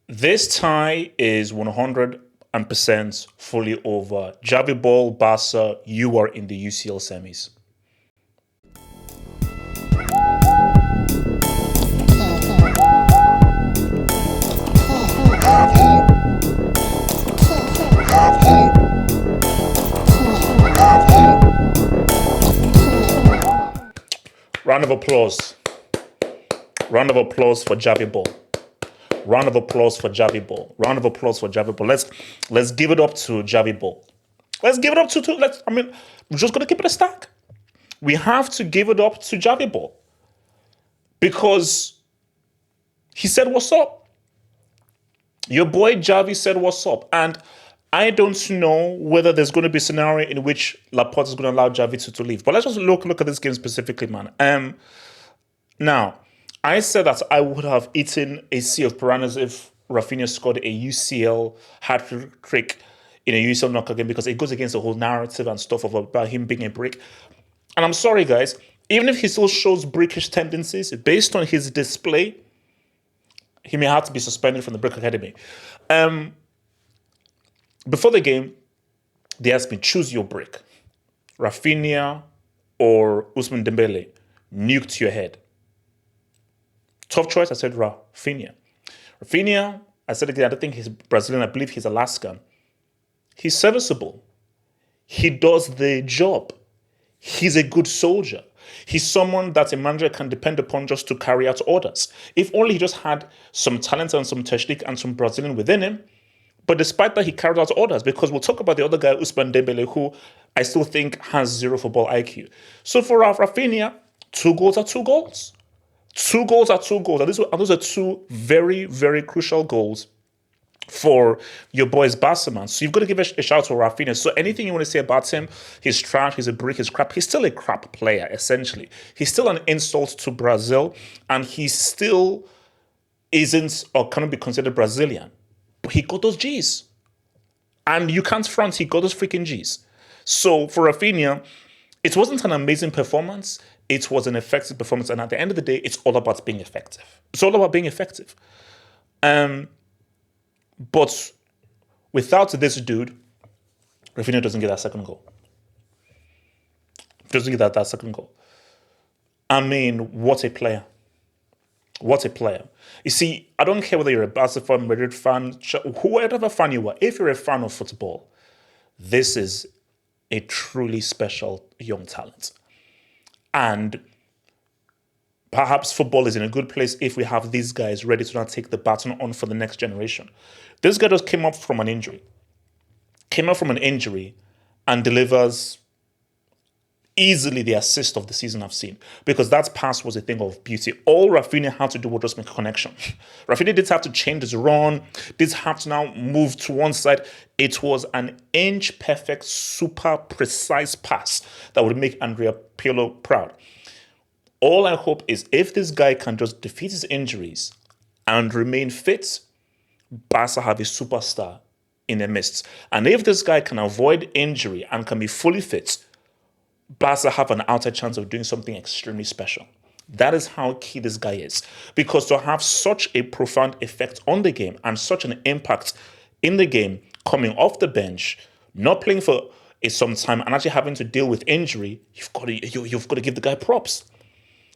This tie is 100% fully over. Javi Ball, Barca, you are in the UCL semis. Round of applause. Round of applause for Javi Ball. Round of applause for Javi Ball. Round of applause for Javi Ball. Let's give it up to Javi Ball. Let's give it up to we're just gonna keep it a stack. We have to give it up to Javi Ball. Because he said what's up. Your boy Javi said what's up. And I don't know whether there's going to be a scenario in which Laporte is going to allow Javi to leave. But let's just look at this game specifically, man. Now, I said that I would have eaten a sea of piranhas if Raphinha scored a UCL hat-trick in a UCL knockout game because it goes against the whole narrative and stuff about him being a brick. And I'm sorry, guys, even if he still shows brickish tendencies, based on his display, he may have to be suspended from the Brick Academy. Before the game, they asked me, choose your brick. Raphinha or Ousmane Dembele. Nuke to your head. Tough choice, I said Raphinha. Raphinha, I said again, I don't think he's Brazilian. I believe he's Alaskan. He's serviceable. He does the job. He's a good soldier. He's someone that a manager can depend upon just to carry out orders. If only he just had some talent and some technique and some Brazilian within him. But despite that, he carried out orders because we'll talk about the other guy, Ousmane Dembele, who I still think has zero football IQ. So for Raphinha, 2 goals are 2 goals. 2 goals are 2 goals. And those are 2 very, very crucial goals for your boy's Barca, man. So you've got to give a shout out to Raphinha. So anything you want to say about him, he's trash, he's a brick, he's crap. He's still a crap player, essentially. He's still an insult to Brazil, and he still isn't or cannot be considered Brazilian. But he got those G's. And you can't front, he got those freaking G's. So for Raphinha, it wasn't an amazing performance. It was an effective performance. And at the end of the day, it's all about being effective. It's all about being effective. But without this dude, Raphinha doesn't get that second goal. Doesn't get that second goal. I mean, what a player. What a player. You see, I don't care whether you're a Barca fan, Madrid fan, whoever fan you are. If you're a fan of football, this is a truly special young talent. And perhaps football is in a good place if we have these guys ready to now take the baton on for the next generation. This guy just came up from an injury. And delivers easily the assist of the season I've seen. Because that pass was a thing of beauty. All Raphinha had to do was just make a connection. Raphinha didn't have to change his run, didn't have to now move to one side. It was an inch perfect, super precise pass that would make Andrea Pirlo proud. All I hope is if this guy can just defeat his injuries and remain fit, Barca have a superstar in their midst. And if this guy can avoid injury and can be fully fit, Barca have an outside chance of doing something extremely special. That is how key this guy is. Because to have such a profound effect on the game and such an impact in the game, coming off the bench, not playing for some time and actually having to deal with injury, you've got to give the guy props.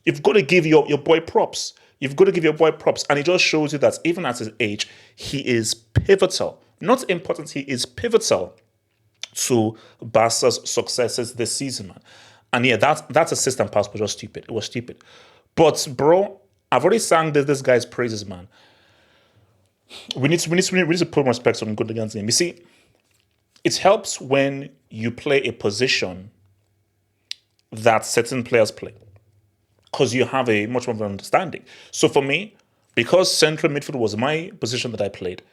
You've got to give your boy props. You've got to give your boy props. And it just shows you that even at his age, he is pivotal. Not important, he is pivotal to Barca's successes this season, man. And yeah, that assist and pass was just stupid. It was stupid. But bro, I've already sang this guy's praises, man. We need to put more respect on Gundogan's name. You see, it helps when you play a position that certain players play, because you have a much more of an understanding. So for me, because central midfield was my position that I played,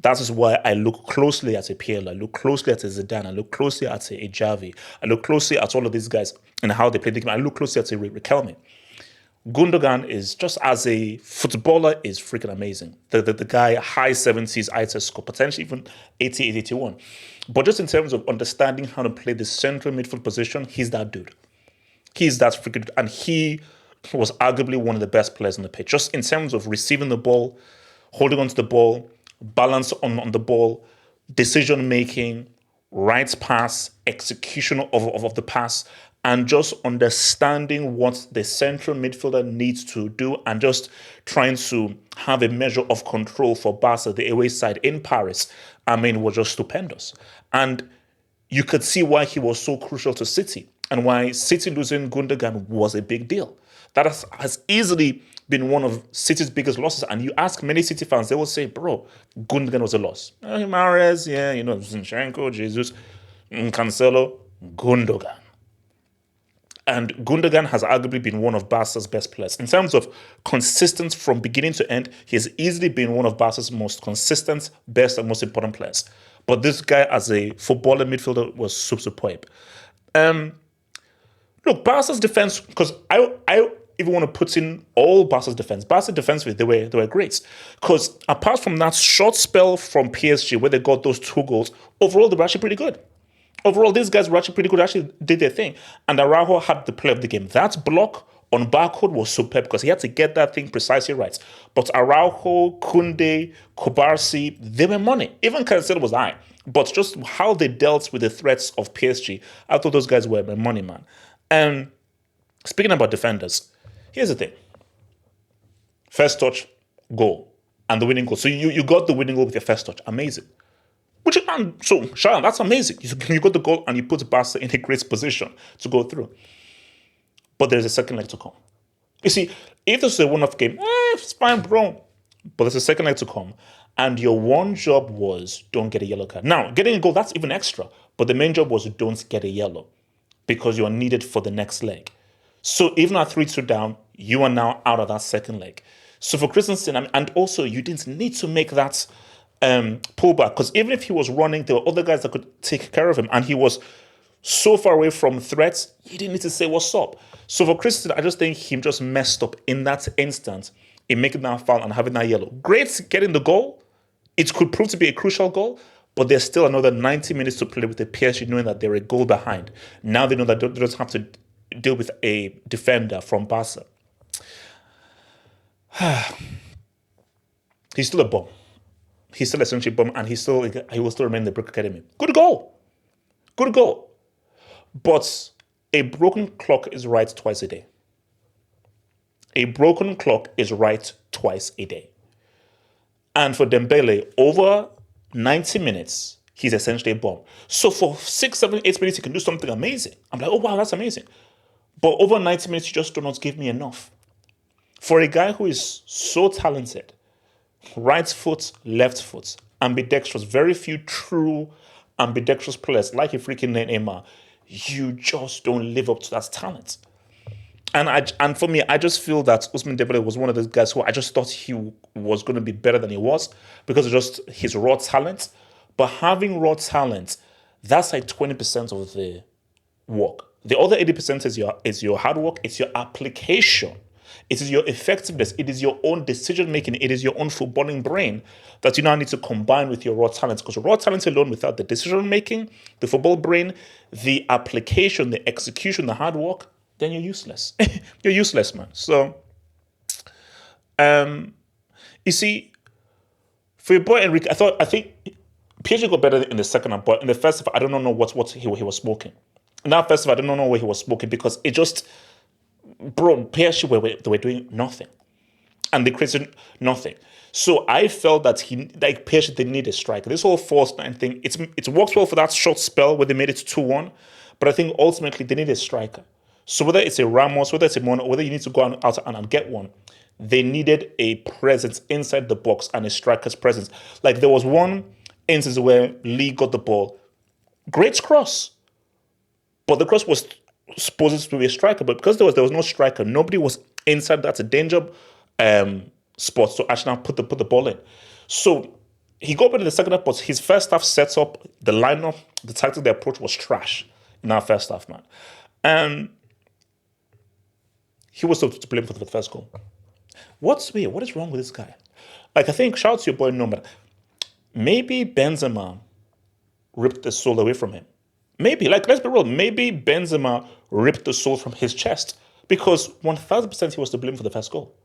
that is why I look closely at a PL, I look closely at a Zidane, I look closely at a Javi, I look closely at all of these guys and how they play the game. I look closely at a Riquelme. Gundogan is, just as a footballer, is freaking amazing. The guy, high 70s ITES score, potentially even 80, 81. But just in terms of understanding how to play the central midfield position, he's that dude. He's that freaking, and he was arguably one of the best players on the pitch. Just in terms of receiving the ball, holding onto the ball, balance on the ball, decision making, right pass, execution of the pass, and just understanding what the central midfielder needs to do and just trying to have a measure of control for Barca, the away side in Paris, was just stupendous. And you could see why he was so crucial to City and why City losing Gundogan was a big deal. That has easily been one of City's biggest losses. And you ask many City fans, they will say, bro, Gundogan was a loss. Mahrez, Zinchenko, Jesus, Cancelo, Gundogan. And Gundogan has arguably been one of Barca's best players. In terms of consistency from beginning to end, he has easily been one of Barca's most consistent, best, and most important players. But this guy, as a footballer midfielder, was superb. Look, Barca's defense, because I even want to put in all Barca's defense. Barca's defensively, they were great. Because apart from that short spell from PSG where they got those 2 goals, overall they were actually pretty good. Overall, these guys were actually pretty good, actually did their thing. And Araujo had the play of the game. That block on Barcode was superb because he had to get that thing precisely right. But Araujo, Koundé, Kubarsi, they were money. Even Cancelo was high. But just how they dealt with the threats of PSG, I thought those guys were money, man. And speaking about defenders, here's the thing. First touch, goal. And the winning goal. So you got the winning goal with your first touch. Amazing. So, Sharon, that's amazing. You got the goal and you put Barca in a great position to go through. But there's a second leg to come. You see, if this is a one-off game, it's fine, bro. But there's a second leg to come. And your one job was don't get a yellow card. Now, getting a goal, that's even extra. But the main job was don't get a yellow because you are needed for the next leg. So even at 3-2 down, you are now out of that second leg. So for Christensen, and also you didn't need to make that pullback because even if he was running, there were other guys that could take care of him, and he was so far away from threats, you didn't need to say what's up. So for Christensen, I just think he just messed up in that instant in making that foul and having that yellow. Great getting the goal. It could prove to be a crucial goal, but there's still another 90 minutes to play with the PSG knowing that they're a goal behind. Now they know that they don't have to deal with a defender from Barca. He's still a bum. He's still essentially a bum, and he will still remain in the Brick Academy. Good goal. Good goal. But a broken clock is right twice a day. A broken clock is right twice a day. And for Dembele, over 90 minutes, he's essentially a bum. So for 6, 7, 8 minutes, he can do something amazing. I'm like, oh, wow, that's amazing. But over 90 minutes, you just do not give me enough. For a guy who is so talented, right foot, left foot, ambidextrous, very few true ambidextrous players like a freaking Neymar, you just don't live up to that talent. And for me, I just feel that Ousmane Dembele was one of those guys who I just thought he was going to be better than he was because of just his raw talent. But having raw talent, that's like 20% of the work. The other 80% is your hard work. It's your application. It is your effectiveness. It is your own decision making. It is your own footballing brain that you now need to combine with your raw talents. Because raw talent alone, without the decision making, the football brain, the application, the execution, the hard work, then you're useless. You're useless, man. So, you see, for your boy Enrique, I think PSG got better in the second half, but in the first half, I don't know what he was smoking. In that first half, I don't know what he was smoking because it just, bro, PSG they were doing nothing, and they created nothing. So I felt that PSG they need a striker. This whole 4-9 thing, it works well for that short spell where they made it 2-1, but I think ultimately they need a striker. So whether it's a Ramos, whether it's a Mono, whether you need to go out and get one, they needed a presence inside the box and a striker's presence. Like there was one instance where Lee got the ball, great cross, but the cross was supposed to be a striker, but because there was no striker, nobody was inside that danger spot to actually now put the ball in. So he got better in the second half, but his first half setup, the lineup, the tactic, the approach was trash in our first half, man. And he was to blame for the first goal. What is wrong with this guy? Like, I think, shout out to your boy Nomad. Maybe Benzema ripped the soul away from him. Maybe, like, let's be real. Maybe Benzema ripped the soul from his chest because 1,000% he was to blame for the first goal.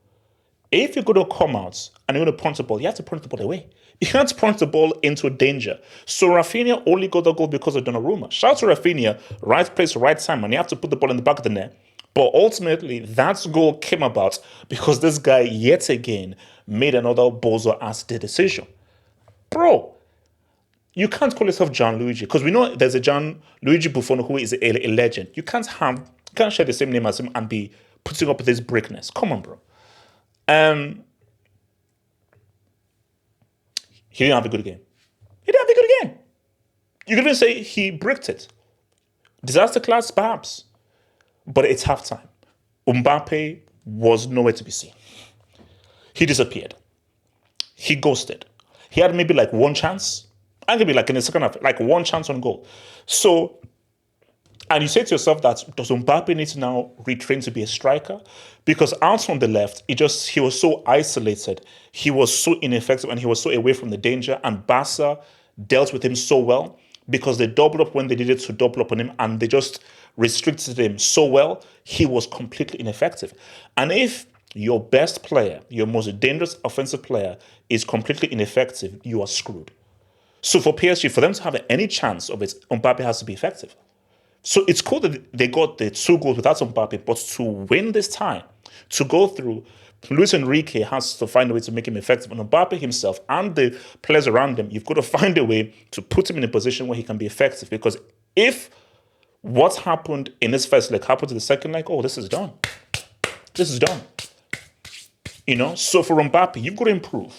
If you're going to come out and you're going to punch the ball, you have to punch the ball away. You can't punch the ball into danger. So Raphinha only got the goal because of Donnarumma. Shout out to Raphinha, right place, right time, and you have to put the ball in the back of the net. But ultimately, that goal came about because this guy, yet again, made another bozo-ass decision. Bro, you can't call yourself Gianluigi because we know there's a Gianluigi Buffon who is a legend. You can't share the same name as him and be putting up with this brickness. Come on, bro. He didn't have a good game. He didn't have a good game. You could even say he bricked it. Disaster class, perhaps. But it's halftime. Mbappe was nowhere to be seen. He disappeared. He ghosted. He had maybe like one chance. And maybe like in the second half, like one chance on goal. So, and you say to yourself that does Mbappe need to now retrain to be a striker? Because out on the left, he was so isolated, he was so ineffective, and he was so away from the danger. And Barca dealt with him so well because they doubled up when they needed to double up on him, and they just restricted him so well, he was completely ineffective. And if your best player, your most dangerous offensive player, is completely ineffective, you are screwed. So for PSG, for them to have any chance of it, Mbappe has to be effective. So it's cool that they got the 2 goals without Mbappe, but to win this tie, to go through, Luis Enrique has to find a way to make him effective. And Mbappe himself and the players around him, you've got to find a way to put him in a position where he can be effective. Because if what happened in this first leg happened to the second leg, oh, this is done. This is done. So for Mbappe, you've got to improve.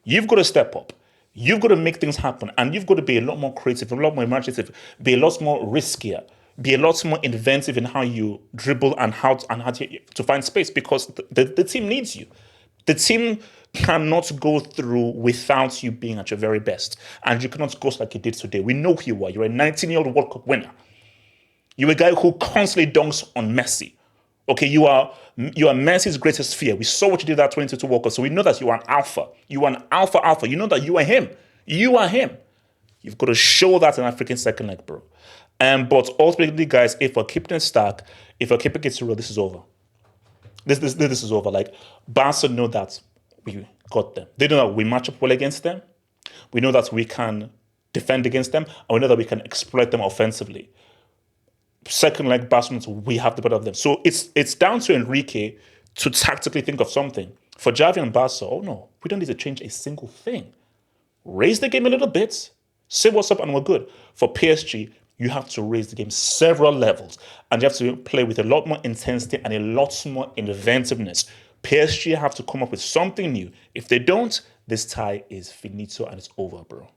You've got to step up. You've got to make things happen. And you've got to be a lot more creative, a lot more imaginative, be a lot more riskier, be a lot more inventive in how you dribble and how to find space, because the team needs you. The team cannot go through without you being at your very best. And you cannot ghost like you did today. We know who you are. You're a 19-year-old World Cup winner. You're a guy who constantly dunks on Messi. Okay, you are Messi's greatest fear. We saw what you did at 22 World Cup, so we know that you are an alpha. You are an alpha. You know that you are him. You are him. You've got to show that in African second leg, bro. But ultimately, guys, if we're keeping it stack, if we're keeping it real, this is over. This is over. Like, Barca know that we got them. They know that we match up well against them. We know that we can defend against them, and we know that we can exploit them offensively. Second leg, Barcelona, we have the better of them. So it's down to Enrique to tactically think of something. For Xavi and Barca, oh no, we don't need to change a single thing. Raise the game a little bit, say what's up, and we're good. For PSG, you have to raise the game several levels, and you have to play with a lot more intensity and a lot more inventiveness. PSG have to come up with something new. If they don't, this tie is finito and it's over, bro.